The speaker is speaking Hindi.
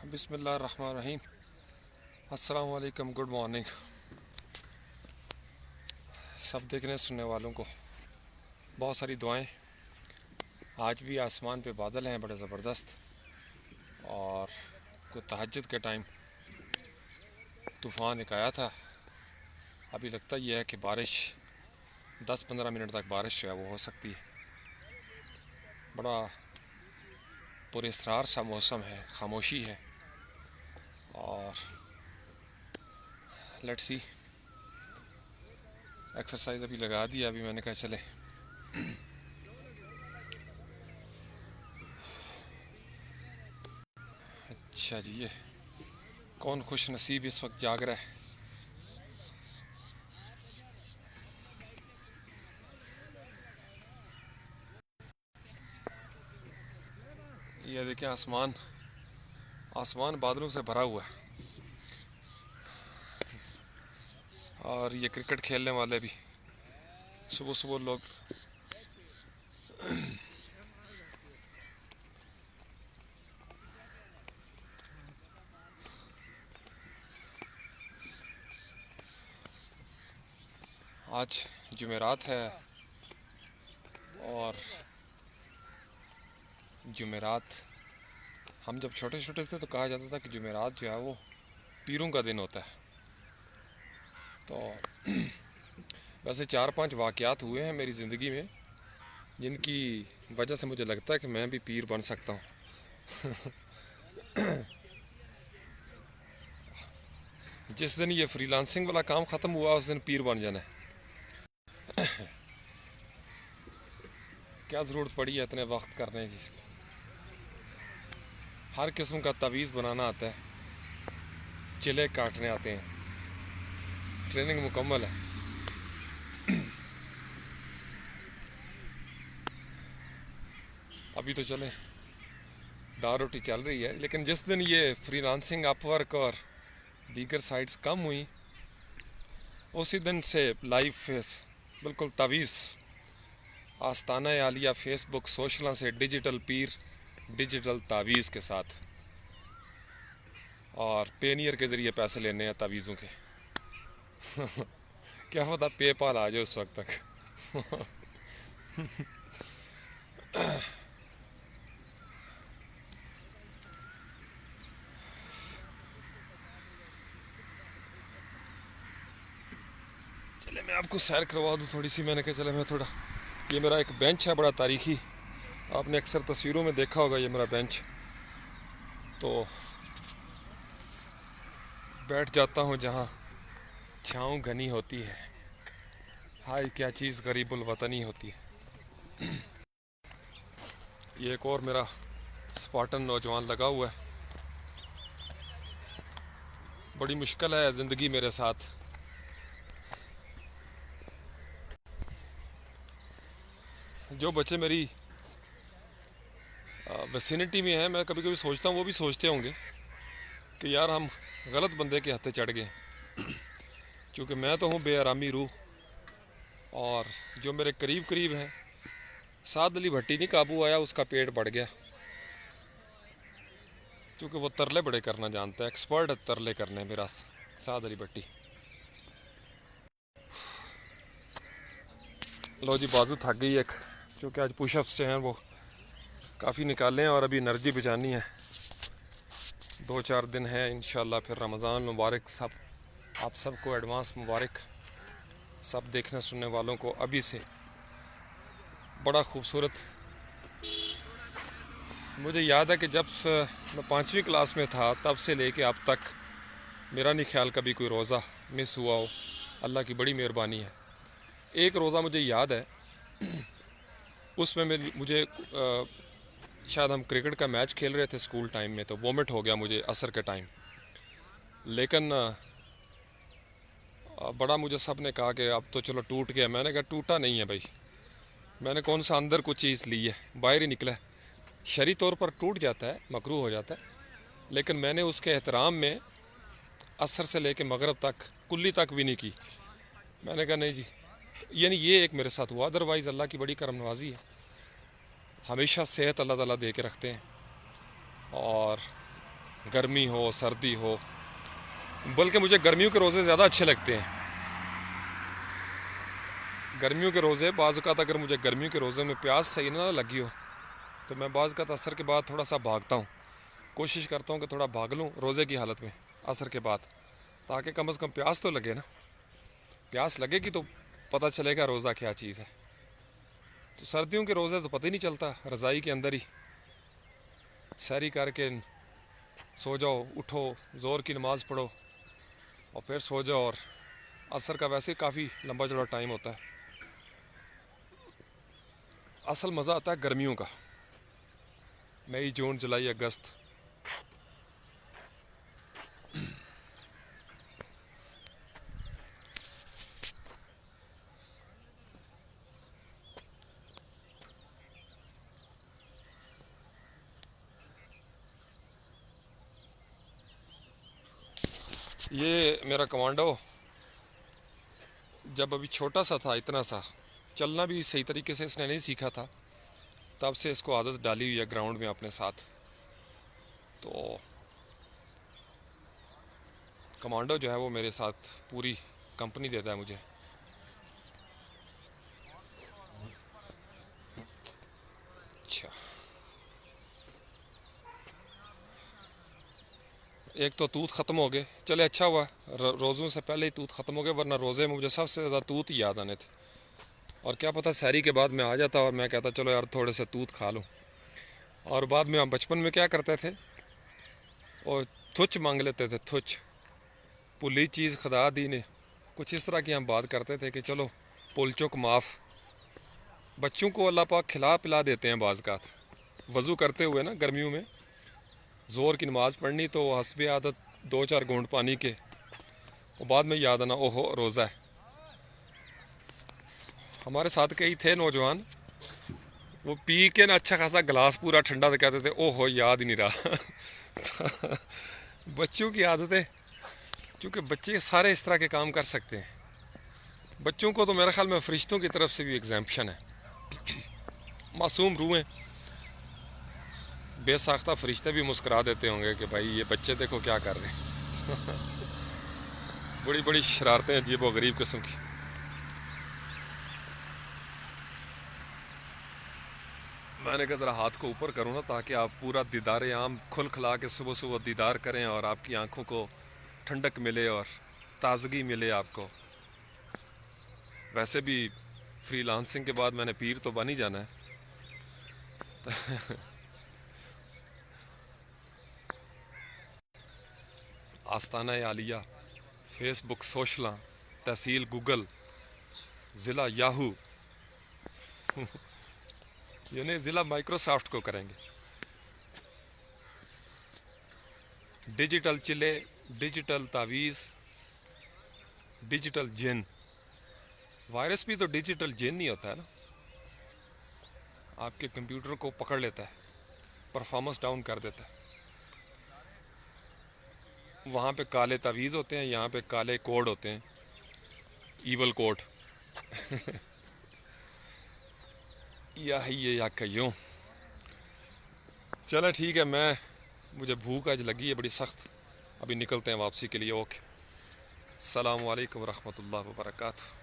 बिस्मिल्लाहिर्रहमानिर्रहीम। अस्सलाम वालेकुम, गुड मॉर्निंग सब देखने सुनने वालों को। बहुत सारी दुआएं। आज भी आसमान पे बादल हैं बड़े ज़बरदस्त, और को तहज्जुद के टाइम तूफ़ान एक आया था। अभी लगता ही है कि बारिश 10-15 मिनट तक बारिश जो है वो हो सकती है। बड़ा पुरअसरार सा मौसम है, खामोशी है, और लेट्स सी। एक्सरसाइज अभी लगा दिया, अभी मैंने कहा चले अच्छा जी, ये कौन खुश नसीब इस वक्त जाग रहा है? ये देखें, आसमान आसमान बादलों से भरा हुआ है, और ये क्रिकेट खेलने वाले भी सुबह सुबह लोग आज जुमेरात है, और जुमेरात हम जब छोटे छोटे थे तो कहा जाता था कि जुमेरात जो है वो पीरों का दिन होता है। तो वैसे 4-5 वाक़यात हुए हैं मेरी ज़िंदगी में जिनकी वजह से मुझे लगता है कि मैं भी पीर बन सकता हूँ। जिस दिन ये फ्रीलांसिंग वाला काम ख़त्म हुआ उस दिन पीर बन जाना है। क्या ज़रूरत पड़ी है इतने वक्त करने की? हर किस्म का तवीज़ बनाना आता है, चिले काटने आते हैं, ट्रेनिंग मुकम्मल है। अभी तो चले दाल रोटी चल रही है, लेकिन जिस दिन ये फ्रीलांसिंग, अपवर्क और दीगर साइट्स कम हुई, उसी दिन से लाइव फेस बिल्कुल तवीज़ आस्ताना आलिया फेसबुक सोशल से डिजिटल पीर, डिजिटल तावीज़ के साथ, और पेनियर के ज़रिए पैसे लेने हैं तावीज़ों के। क्या पता पेपाल आ जाए उस वक्त तक। चले मैं आपको सैर करवा दूँ थोड़ी सी। मैंने कहा चले मैं थोड़ा, ये मेरा एक बेंच है बड़ा तारीखी, आपने अक्सर तस्वीरों में देखा होगा ये मेरा बेंच। तो बैठ जाता हूँ जहाँ छाँव घनी होती है। हाय क्या चीज़ गरीबुल वतनी होती है। ये एक और मेरा स्पार्टन नौजवान लगा हुआ है। बड़ी मुश्किल है ज़िंदगी मेरे साथ। जो बच्चे मेरी विसिनिटी में हैं, मैं कभी कभी सोचता हूँ वो भी सोचते होंगे कि यार हम गलत बंदे के हत्थे चढ़ गए, क्योंकि मैं तो हूँ बेआरामी रूह। और जो मेरे करीब करीब हैं, साद अली भट्टी नहीं काबू आया, उसका पेट बढ़ गया, क्योंकि वो तरले बड़े करना जानता है, एक्सपर्ट है तरले करने मेरा साद अली भट्टी। लो जी, बाजू थक गई एक, क्योंकि आज पुशअप से हैं वो काफ़ी निकाले हैं, और अभी एनर्जी बचानी है। 2-4 दिन है इंशाल्लाह फिर रमज़ान मुबारक। सब आप सबको एडवांस मुबारक, सब देखने सुनने वालों को अभी से। बड़ा खूबसूरत। मुझे याद है कि जब मैं 5वीं क्लास में था तब से लेके अब तक मेरा नहीं ख्याल कभी कोई रोज़ा मिस हुआ हो। अल्लाह की बड़ी मेहरबानी है। एक रोज़ा मुझे याद है, उसमें मुझे शायद हम क्रिकेट का मैच खेल रहे थे स्कूल टाइम में, तो वोमिट हो गया मुझे असर के टाइम। लेकिन बड़ा मुझे सब ने कहा कि अब तो चलो टूट गया। मैंने कहा टूटा नहीं है भाई, मैंने कौन सा अंदर कुछ चीज़ ली है, बाहर ही निकला है। शरी तौर पर टूट जाता है, मकरूह हो जाता है, लेकिन मैंने उसके एहतराम में असर से लेके मगरब तक कुल्ली तक भी नहीं की। मैंने कहा नहीं जी, यानी ये एक मेरे साथ हुआ। अदरवाइज़ अल्लाह की बड़ी करम नवाजी है, हमेशा सेहत अल्लाह ताला दे के रखते हैं। और गर्मी हो सर्दी हो, बल्कि मुझे गर्मियों के रोज़े ज़्यादा अच्छे लगते हैं। गर्मियों के रोज़े बाज़ औक़ात अगर मुझे गर्मियों के रोज़े में प्यास सही ना लगी हो तो मैं बाज़ औक़ात असर के बाद थोड़ा सा भागता हूँ, कोशिश करता हूँ कि थोड़ा भाग लूँ रोज़े की हालत में असर के बाद, ताकि कम से कम प्यास तो लगे ना। प्यास लगेगी तो पता चलेगा रोज़ा क्या चीज़ है। तो सर्दियों के रोज़े तो पता ही नहीं चलता, रज़ाई के अंदर ही सैरी करके सो जाओ, उठो, ज़ोर की नमाज़ पढ़ो और फिर सो जाओ। और असर का वैसे काफ़ी लंबा चौड़ा टाइम होता है। असल मज़ा आता है गर्मियों का, मई जून जुलाई अगस्त। ये मेरा कमांडो जब अभी छोटा सा था, इतना सा, चलना भी सही तरीके से इसने नहीं सीखा था, तब से इसको आदत डाली हुई है ग्राउंड में अपने साथ। तो कमांडो जो है वो मेरे साथ पूरी कंपनी देता है मुझे। अच्छा, एक तो तूत ख़त्म हो गए, चले अच्छा हुआ रोज़ों से पहले ही तूत ख़त्म हो गए, वरना रोज़े में मुझे सबसे ज़्यादा तूत ही याद आने थे। और क्या पता सहरी के बाद मैं आ जाता और मैं कहता चलो यार थोड़े से तूत खा लूँ। और बाद में हम बचपन में क्या करते थे, और थुच मांग लेते थे, थुच, पुली चीज़ खुदा दी ने, कुछ इस तरह की हम बात करते थे कि चलो पुल चुक माफ़। बच्चों को अल्लाह पाक खिला पिला देते हैं बाज़ वज़ू करते हुए ना गर्मियों में, ज़ोर की नमाज़ पढ़नी तो हस्बे आदत 2-4 घूंट पानी के, और बाद में याद आना ओहो रोज़ा है। हमारे साथ कई थे नौजवान, वो पी के ना अच्छा खासा गिलास पूरा ठंडा, तो कहते थे ओहो याद ही नहीं रहा। बच्चों की आदतें, क्योंकि बच्चे सारे इस तरह के काम कर सकते हैं। बच्चों को तो मेरे ख्याल में फरिश्तों की तरफ से भी एग्जाम्पशन है। मासूम रूहें, बेसाख्ता फरिश्ते भी मुस्करा देते होंगे कि भाई ये बच्चे देखो क्या कर रहे हैं। बड़ी बड़ी शरारतें अजीब व गरीब किस्म की। मैंने कहा ज़रा हाथ को ऊपर करूँ ना, ताकि आप पूरा दीदार आम खुल खिला के सुबह सुबह दीदार करें और आपकी आंखों को ठंडक मिले और ताजगी मिले आपको। वैसे भी फ्रीलांसिंग के बाद मैंने पीर तो बन ही जाना है। आस्ताना आलिया, फेसबुक सोशल, तहसील गूगल, ज़िला याहू, यानी ज़िला माइक्रोसॉफ्ट को करेंगे। डिजिटल चिले, डिजिटल तावीज़, डिजिटल जिन। वायरस भी तो डिजिटल जिन ही होता है ना, आपके कंप्यूटर को पकड़ लेता है, परफॉर्मेंस डाउन कर देता है। वहाँ पे काले तावीज़ होते हैं, यहाँ पे काले कोड होते हैं, ईवल कोड। या है ये या कयूँ। चलो ठीक है, मुझे भूख आज लगी है बड़ी सख्त, अभी निकलते हैं वापसी के लिए। ओके, अस्सलामु अलैकुम रहमतुल्लाहि व बरकातहू।